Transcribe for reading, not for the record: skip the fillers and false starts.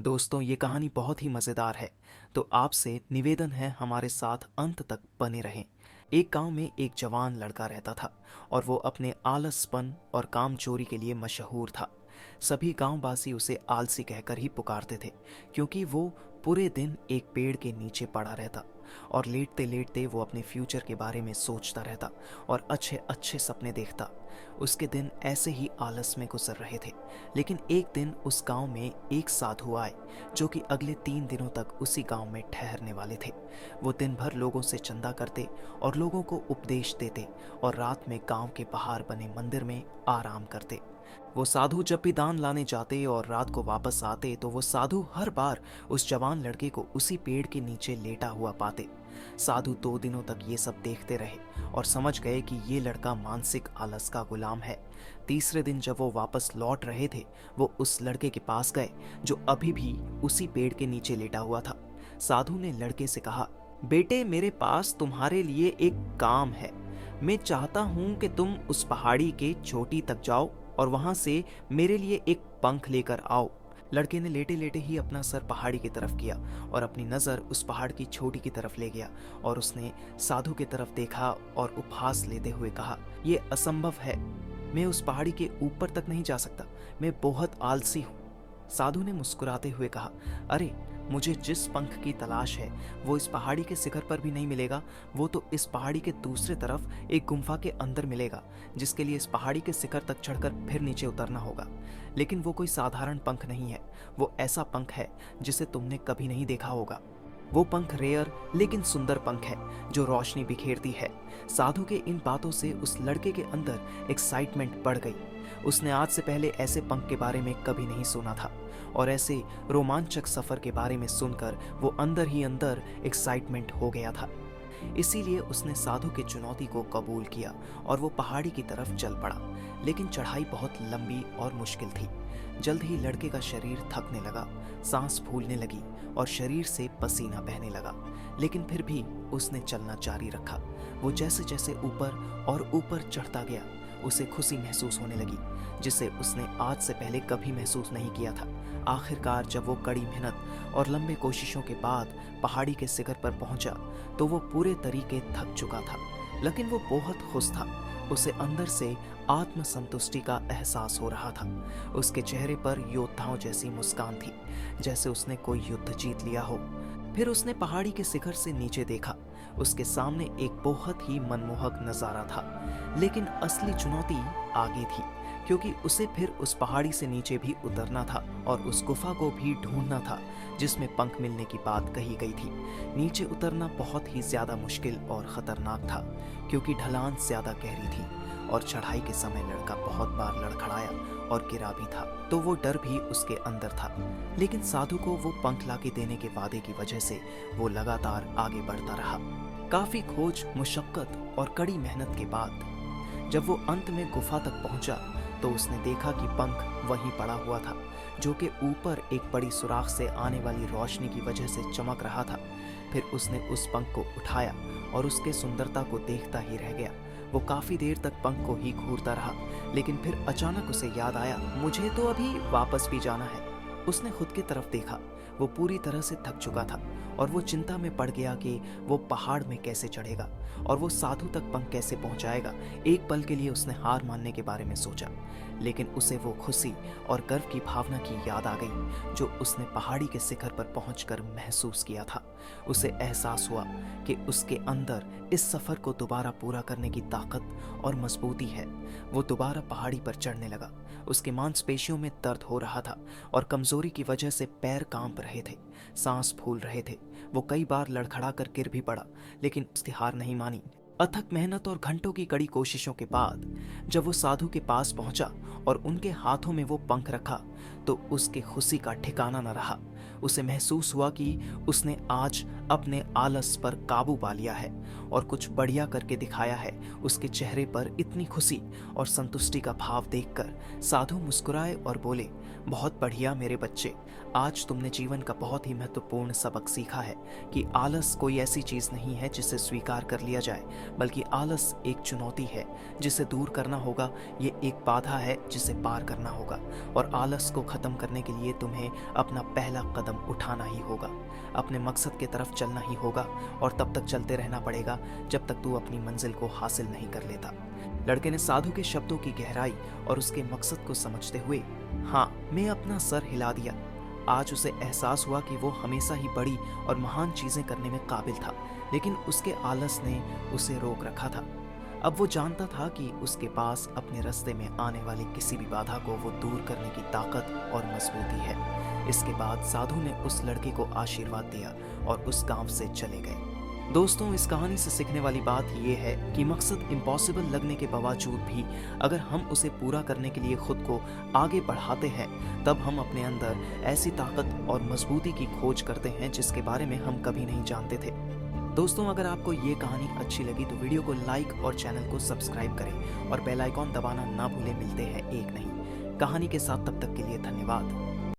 दोस्तों, ये कहानी बहुत ही मज़ेदार है। तो आपसे निवेदन है हमारे साथ अंत तक बने रहें। एक गांव में एक जवान लड़का रहता था और वो अपने आलसपन और काम चोरी के लिए मशहूर था। सभी गांववासी उसे आलसी कहकर ही पुकारते थे, क्योंकि वो पूरे दिन एक पेड़ के नीचे पड़ा रहता और लेटते लेटते वो अपने फ्यूचर के बारे में सोचता रहता और अच्छे अच्छे सपने देखता। उसके दिन ऐसे ही आलस में गुजर रहे थे। लेकिन एक दिन उस गांव में एक साधु आए, जो कि अगले 3 दिनों तक उसी गांव में ठहरने वाले थे। वो दिन भर लोगों से चंदा करते और लोगों को उपदेश देते और रात में गांव के बाहर बने मंदिर में आराम करते। वो साधु जब भी दान लाने जाते और रात को वापस आते तो वो साधु हर बार उस जवान लड़के को उसी पेड़ के नीचे लेटा हुआ पाते। साधु 2 दिनों तक ये सब देखते रहे और समझ गए कि ये लड़का मानसिक आलस का गुलाम है। तीसरे दिन जब वो वापस लौट रहे थे, वो उस लड़के के पास गए जो अभी भी उसी पेड़ के नीचे लेटा हुआ था। साधु ने लड़के से कहा, बेटे, मेरे पास तुम्हारे लिए एक काम है। मैं चाहता हूँ कि तुम उस पहाड़ी के चोटी तक जाओ और वहां से मेरे लिए एक पंख लेकर आओ। लड़के ने लेटे लेटे ही अपना सर पहाड़ी की तरफ किया और अपनी नज़र उस पहाड़ की चोटी की तरफ ले गया और उसने साधु की तरफ देखा और उपहास लेते हुए कहा, यह असंभव है। मैं उस पहाड़ी के ऊपर तक नहीं जा सकता। मैं बहुत आलसी हूँ। साधु ने मुस्कुराते हुए कहा, अरे, मुझे जिस पंख की तलाश है वो इस पहाड़ी के शिखर पर भी नहीं मिलेगा। वो तो इस पहाड़ी के दूसरे तरफ एक गुम्फा के अंदर मिलेगा, जिसके लिए इस पहाड़ी के शिखर तक चढ़कर फिर नीचे उतरना होगा। लेकिन वो कोई साधारण पंख नहीं है। वो ऐसा पंख है जिसे तुमने कभी नहीं देखा होगा। वो पंख रेयर लेकिन सुंदर पंख है जो रोशनी बिखेरती है। साधु के इन बातों से उस लड़के के अंदर एक्साइटमेंट बढ़ गई। उसने आज से पहले ऐसे पंख के बारे में कभी नहीं सुना था और ऐसे रोमांचक सफर के बारे में सुनकर वो अंदर ही अंदर एक्साइटमेंट हो गया था। इसीलिए उसने साधु की चुनौती को कबूल किया और वो पहाड़ी की तरफ चल पड़ा। लेकिन चढ़ाई बहुत लंबी और मुश्किल थी। जल्द ही लड़के का शरीर थकने लगा, सांस फूलने लगी और शरीर से पसीना बहने लगा। लेकिन फिर भी उसने चलना जारी रखा। वो जैसे जैसे ऊपर और ऊपर चढ़ता गया, उसे खुशी महसूस होने लगी, जिसे उसने आज से पहले कभी महसूस नहीं किया था। आखिरकार जब वो कड़ी मेहनत और लंबे कोशिशों के बाद पहाड़ी के शिखर पर पहुंचा तो वो पूरे तरीके थक चुका था। लेकिन वो बहुत खुश था। उसे अंदर से आत्मसंतुष्टि का एहसास हो रहा था। उसके चेहरे पर योद्धाओं जैसी मुस्कान थी, जैसे उसने कोई युद्ध जीत लिया हो। फिर उसने पहाड़ी के शिखर से नीचे देखा। उसके सामने एक बहुत ही मनमोहक नजारा था। लेकिन असली चुनौती आगे थी, क्योंकि उसे फिर उस पहाड़ी से नीचे भी उतरना था और उस गुफा को भी ढूंढना था जिसमें पंख मिलने की बात कही गई थी। नीचे उतरना बहुत ही ज्यादा मुश्किल और खतरनाक था, क्योंकि ढलान ज्यादा गहरी थी और चढ़ाई के समय लड़का बहुत बार लड़खड़ाया और गिरा भी था, तो वो डर भी उसके अंदर था। लेकिन साधु को वो पंख लाके देने के वादे की वजह से वो लगातार आगे बढ़ता रहा। काफी खोज, मुशक्कत और कड़ी मेहनत के बाद जब वो अंत में गुफा तक पहुंचा तो उसने देखा कि पंख वहीं पड़ा हुआ था, जो कि ऊपर एक बड़ी सुराख से आने वाली रोशनी की वजह से चमक रहा था। फिर उसने उस पंख को उठाया और उसके सुंदरता को देखता ही रह गया। वो काफी देर तक पंख को ही घूरता रहा, लेकिन फिर अचानक उसे याद आया, मुझे तो अभी वापस भी जाना है। उसने खुद की तरफ देखा। वो पूरी तरह से थक चुका था और वो चिंता में पड़ गया कि वो पहाड़ में कैसे चढ़ेगा और वो साधु तक पंख कैसे पहुंचाएगा। एक पल के लिए उसने हार मानने के बारे में सोचा, लेकिन उसे वो खुशी और गर्व की भावना की याद आ गई जो उसने पहाड़ी के शिखर पर पहुंचकर महसूस किया था। उसे एहसास हुआ कि उसके अंदर इस सफर को दोबारा पूरा करने की ताकत और मजबूती है। वो दोबारा पहाड़ी पर चढ़ने लगा। उसके मांसपेशियों में दर्द हो रहा था और कमजोरी की वजह से पैर कांप रहे थे, सांस फूल रहे थे। वो कई बार लड़खड़ा कर गिर भी पड़ा, लेकिन उसकी हार नहीं मानी। अथक मेहनत और घंटों की कड़ी कोशिशों के बाद जब वो साधु के पास पहुंचा और उनके हाथों में वो पंख रखा तो उसके खुशी का ठिकाना न रहा। उसे महसूस हुआ कि उसने आज अपने आलस पर काबू पा लिया है और कुछ बढ़िया करके दिखाया है। उसके चेहरे पर इतनी खुशी और संतुष्टि का भाव देखकर साधु मुस्कुराए और बोले, बहुत बढ़िया मेरे बच्चे, आज तुमने जीवन का बहुत ही महत्वपूर्ण सबक सीखा है कि आलस कोई ऐसी चीज़ नहीं है जिसे स्वीकार कर लिया जाए, बल्कि आलस एक चुनौती है जिसे दूर करना होगा। ये एक बाधा है जिसे पार करना होगा और आलस को ख़त्म करने के लिए तुम्हें अपना पहला कदम उठाना ही होगा। अपने मकसद की तरफ चलना ही होगा और तब तक चलते रहना पड़ेगा जब तक तू अपनी मंजिल को हासिल नहीं कर लेता। लड़के ने साधु के शब्दों की गहराई और उसके मकसद को समझते हुए हाँ में अपना सर हिला दिया। आज उसे एहसास हुआ कि वो हमेशा ही बड़ी और महान चीजें करने में काबिल था, लेकिन उसके आलस ने उसे रोक रखा था। अब वो जानता था कि उसके पास अपने रास्ते में आने वाली किसी भी बाधा को वो दूर करने की ताकत और मजबूती है। इसके बाद साधु ने उस लड़के को आशीर्वाद दिया और उस गांव से चले गए। दोस्तों, इस कहानी से सीखने वाली बात यह है कि मकसद इम्पॉसिबल लगने के बावजूद भी अगर हम उसे पूरा करने के लिए खुद को आगे बढ़ाते हैं, तब हम अपने अंदर ऐसी ताकत और मजबूती की खोज करते हैं जिसके बारे में हम कभी नहीं जानते थे। दोस्तों, अगर आपको ये कहानी अच्छी लगी तो वीडियो को लाइक और चैनल को सब्सक्राइब करें और बेल आइकॉन दबाना ना भूलें। मिलते हैं एक नई कहानी के साथ, तब तक के लिए धन्यवाद।